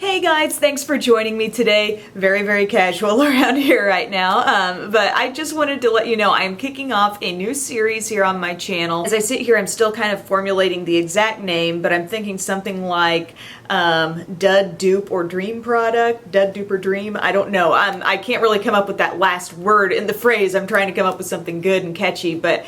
Hey guys, thanks for joining me today. Very casual around here right now, but I just wanted to let you know I'm kicking off a new series here on my channel. As I sit here, I'm still kind of formulating the exact name, but I'm thinking something like Dud, Dupe, or Dream product. Dud, Dupe, or Dream. I don't know. I can't really come up with that last word in the phrase. I'm trying to come up with something good and catchy, but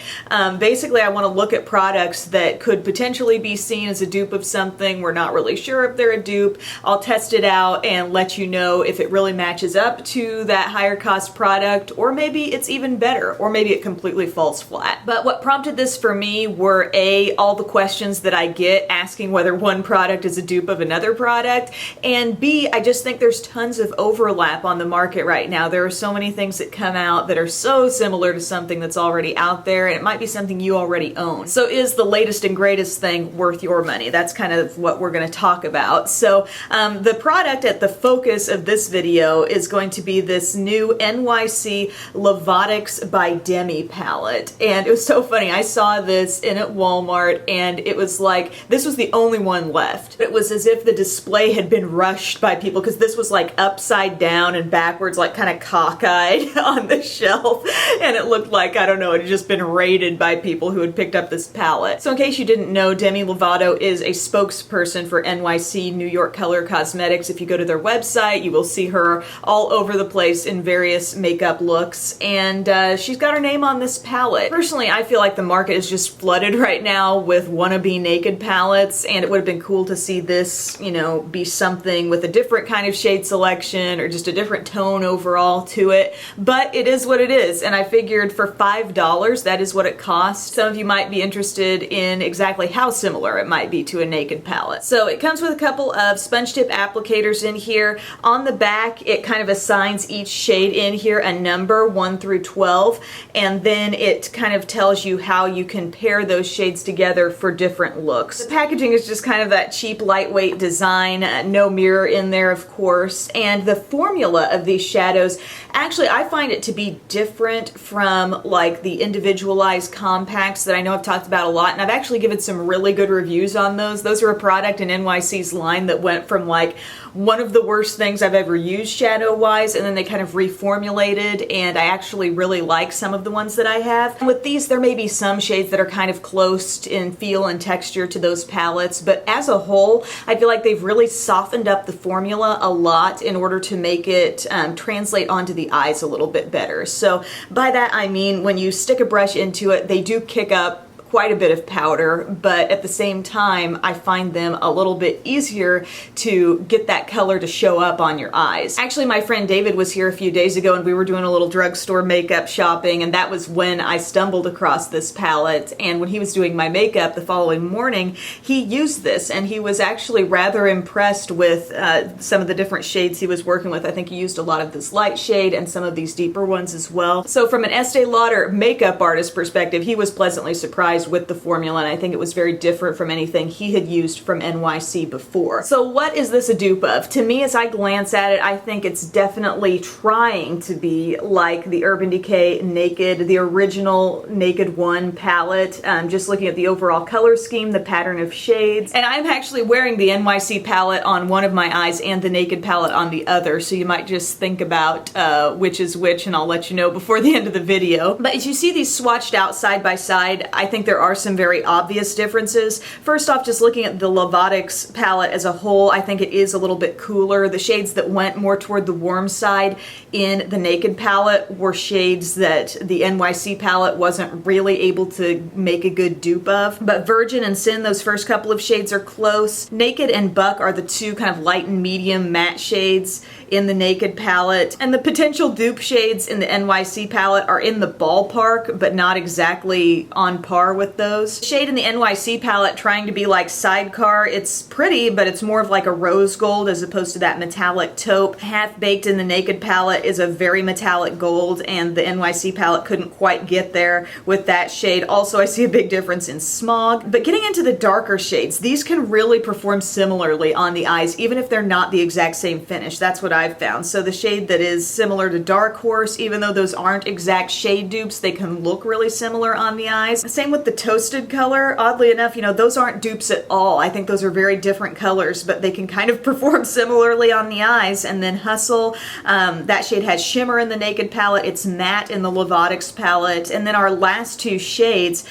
basically I want to look at products that could potentially be seen as a dupe of something. We're not really sure if they're a dupe. I'll test it out and let you know if it really matches up to that higher cost product, or maybe it's even better, or maybe it completely falls flat. But what prompted this for me were all the questions that I get asking whether one product is a dupe of another product, and B, I just think there's tons of overlap on the market right now. There are so many things that come out that are so similar to something that's already out there, and it might be something you already own. So is the latest and greatest thing worth your money? That's kind of what we're going to talk about. So the product at the focus of this video is going to be this new NYC Lovatics by Demi palette. And it was so funny. I saw this in at Walmart and it was like, this was the only one left. It was as if the display had been rushed by people, because this was like upside down and backwards, like kind of cockeyed on the shelf. And it looked like, I don't know, it had just been raided by people who had picked up this palette. So in case you didn't know, Demi Lovato is a spokesperson for NYC New York Color Cosmetics. If you go to their website, you will see her all over the place in various makeup looks, and she's got her name on this palette. Personally, I feel like the market is just flooded right now with wannabe naked palettes, and it would have been cool to see this, you know, be something with a different kind of shade selection or just a different tone overall to it, but it is what it is, and I figured for $5, that is what it costs. Some of you might be interested in exactly how similar it might be to a naked palette. So it comes with a couple of sponge tip applicators in here. On the back, it kind of assigns each shade in here a number, 1 through 12, and then it kind of tells you how you can pair those shades together for different looks. The packaging is just kind of that cheap, lightweight design, no mirror in there, of course, and the formula of these shadows, actually, I find it to be different from like the individualized compacts that I know I've talked about a lot, and I've actually given some really good reviews on those. Those are a product in NYC's line that went from like one of the worst things I've ever used shadow-wise, and then they kind of reformulated, and I actually really like some of the ones that I have. And with these, there may be some shades that are kind of close in feel and texture to those palettes, but as a whole, I feel like they've really softened up the formula a lot in order to make it translate onto the eyes a little bit better. So by that I mean, when you stick a brush into it, they do kick up quite a bit of powder, but at the same time, I find them a little bit easier to get that color to show up on your eyes. Actually, my friend David was here a few days ago and we were doing a little drugstore makeup shopping, and that was when I stumbled across this palette, and when he was doing my makeup the following morning, he used this and he was actually rather impressed with some of the different shades he was working with. I think he used a lot of this light shade and some of these deeper ones as well. So from an Estee Lauder makeup artist perspective, he was pleasantly surprised with the formula, and I think it was very different from anything he had used from NYC before. So what is this a dupe of? To me, as I glance at it, I think it's definitely trying to be like the Urban Decay Naked, the original Naked 1 palette, just looking at the overall color scheme, the pattern of shades. And I'm actually wearing the NYC palette on one of my eyes and the Naked palette on the other, so you might just think about which is which, and I'll let you know before the end of the video. But as you see these swatched out side by side, I think there are some very obvious differences. First off, just looking at the Lovatics palette as a whole, I think it is a little bit cooler. The shades that went more toward the warm side in the Naked palette were shades that the NYC palette wasn't really able to make a good dupe of. But Virgin and Sin, those first couple of shades are close. Naked and Buck are the two kind of light and medium matte shades in the Naked palette, and the potential dupe shades in the NYC palette are in the ballpark, but not exactly on par with those. The shade in the NYC palette, trying to be like Sidecar, it's pretty, but it's more of like a rose gold as opposed to that metallic taupe. Half Baked in the Naked palette is a very metallic gold, and the NYC palette couldn't quite get there with that shade. Also, I see a big difference in Smog. But getting into the darker shades, these can really perform similarly on the eyes, even if they're not the exact same finish. That's what I've found. So the shade that is similar to Dark Horse, even though those aren't exact shade dupes, they can look really similar on the eyes. Same with the Toasted color, oddly enough, you know, those aren't dupes at all. I think those are very different colors, but they can kind of perform similarly on the eyes. And then Hustle, that shade has shimmer in the Naked palette. It's matte in the Lovatics palette. And then our last two shades,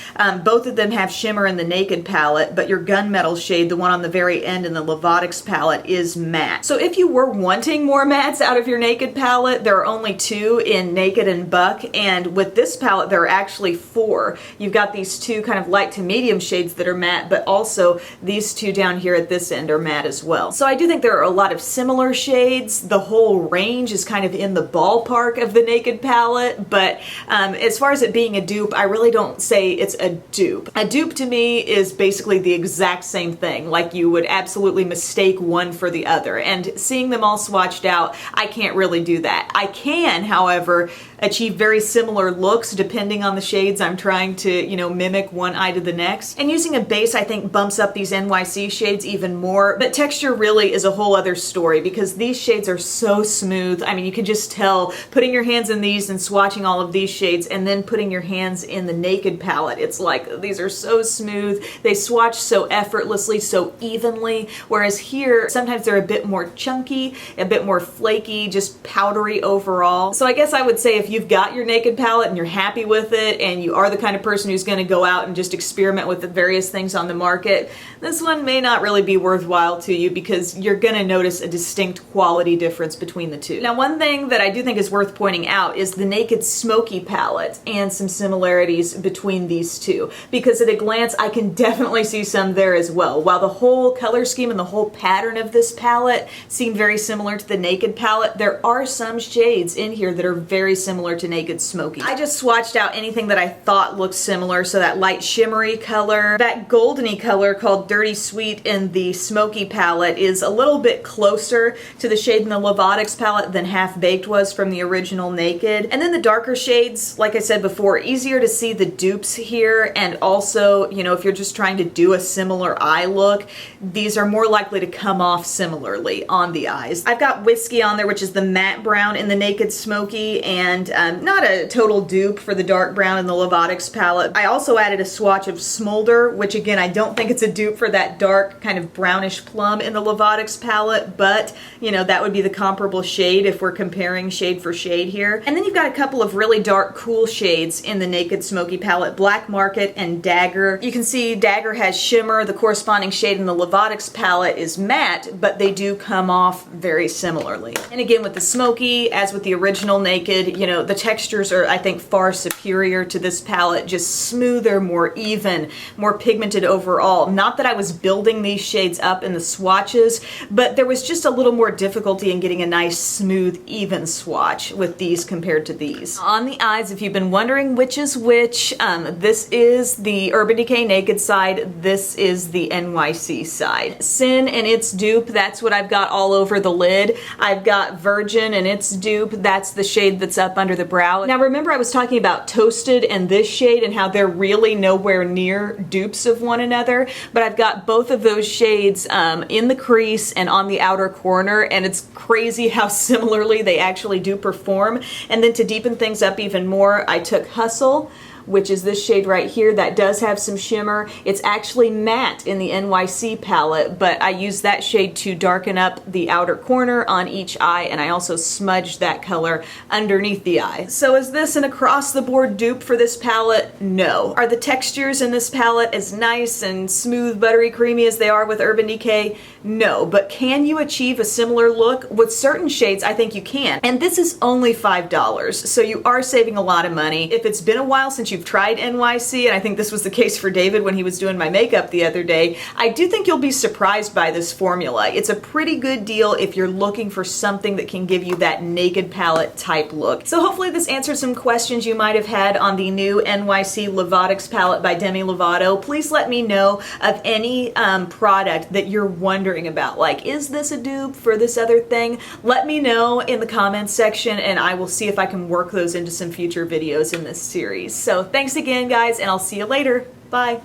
both of them have shimmer in the Naked palette, but your Gunmetal shade, the one on the very end in the Lovatics palette, is matte. So if you were wanting more mattes out of your Naked palette, there are only two in Naked and Buck, and with this palette there are actually four. You've got these two kind of light to medium shades that are matte, but also these two down here at this end are matte as well. So I do think there are a lot of similar shades. The whole range is kind of in the ballpark of the Naked palette, but as far as it being a dupe, I really don't say it's a dupe. A dupe to me is basically the exact same thing, like you would absolutely mistake one for the other, and seeing them all swatched out, I can't really do that. I can, however, achieve very similar looks depending on the shades I'm trying to, you know, mimic one eye to the next. And using a base, I think, bumps up these NYC shades even more, but texture really is a whole other story because these shades are so smooth. I mean, you can just tell putting your hands in these and swatching all of these shades and then putting your hands in the Naked palette. It's like these are so smooth. They swatch so effortlessly, so evenly, whereas here sometimes they're a bit more chunky, a bit more flaky, just powdery overall. So I guess I would say if you've got your Naked palette and you're happy with it and you are the kind of person who's going to go out and just experiment with the various things on the market, this one may not really be worthwhile to you because you're going to notice a distinct quality difference between the two. Now, one thing that I do think is worth pointing out is the Naked Smoky palette and some similarities between these two, because at a glance I can definitely see some there as well. While the whole color scheme and the whole pattern of this palette seem very similar to the Naked palette, there are some shades in here that are very similar to Naked Smoky. I just swatched out anything that I thought looked similar, so that light shimmery color. That goldeny color called Dirty Sweet in the Smoky palette is a little bit closer to the shade in the Lovatics palette than Half Baked was from the original Naked. And then the darker shades, like I said before, easier to see the dupes here, and also, you know, if you're just trying to do a similar eye look, these are more likely to come off similarly on the eyes. I've got Whiskey on there, which is the matte brown in the Naked Smoky, and not a total dupe for the dark brown in the Lovatics palette. I also added a swatch of Smolder, which again, I don't think it's a dupe for that dark kind of brownish plum in the Lovatics palette, but you know, that would be the comparable shade if we're comparing shade for shade here. And then you've got a couple of really dark, cool shades in the Naked Smoky palette, Black Market and Dagger. You can see Dagger has shimmer, the corresponding shade in the Lovatics palette is matte, but they do come off very similarly. And again, with the Smoky, as with the original Naked, you know, the textures are, I think, far superior to this palette, just smoother, more even, more pigmented overall. Not that I was building these shades up in the swatches, but there was just a little more difficulty in getting a nice, smooth, even swatch with these compared to these. On the eyes, if you've been wondering which is which, this is the Urban Decay Naked side, this is the NYC side. Sin and its dupe, that's what I've got all over the lid. I've got Virgin and its dupe, that's the shade that's up under the brow. Now remember, I was talking about Toasted and this shade and how they're really nowhere near dupes of one another, but I've got both of those shades in the crease and on the outer corner, and it's crazy how similarly they actually do perform. And then to deepen things up even more, I took Hustle, which is this shade right here that does have some shimmer. It's actually matte in the NYC palette, but I used that shade to darken up the outer corner on each eye, and I also smudged that color underneath the eye. So is this an across-the-board dupe for this palette? No. Are the textures in this palette as nice and smooth, buttery, creamy as they are with Urban Decay? No. But can you achieve a similar look? With certain shades, I think you can. And this is only $5, so you are saving a lot of money. If it's been a while since you've tried NYC, and I think this was the case for David when he was doing my makeup the other day, I do think you'll be surprised by this formula. It's a pretty good deal if you're looking for something that can give you that Naked palette type look. So hopefully this answers some questions you might have had on the new NYC Lovatics palette by Demi Lovato. Please let me know of any product that you're wondering about. Like, is this a dupe for this other thing? Let me know in the comments section, and I will see if I can work those into some future videos in this series. So thanks again, guys, and I'll see you later. Bye.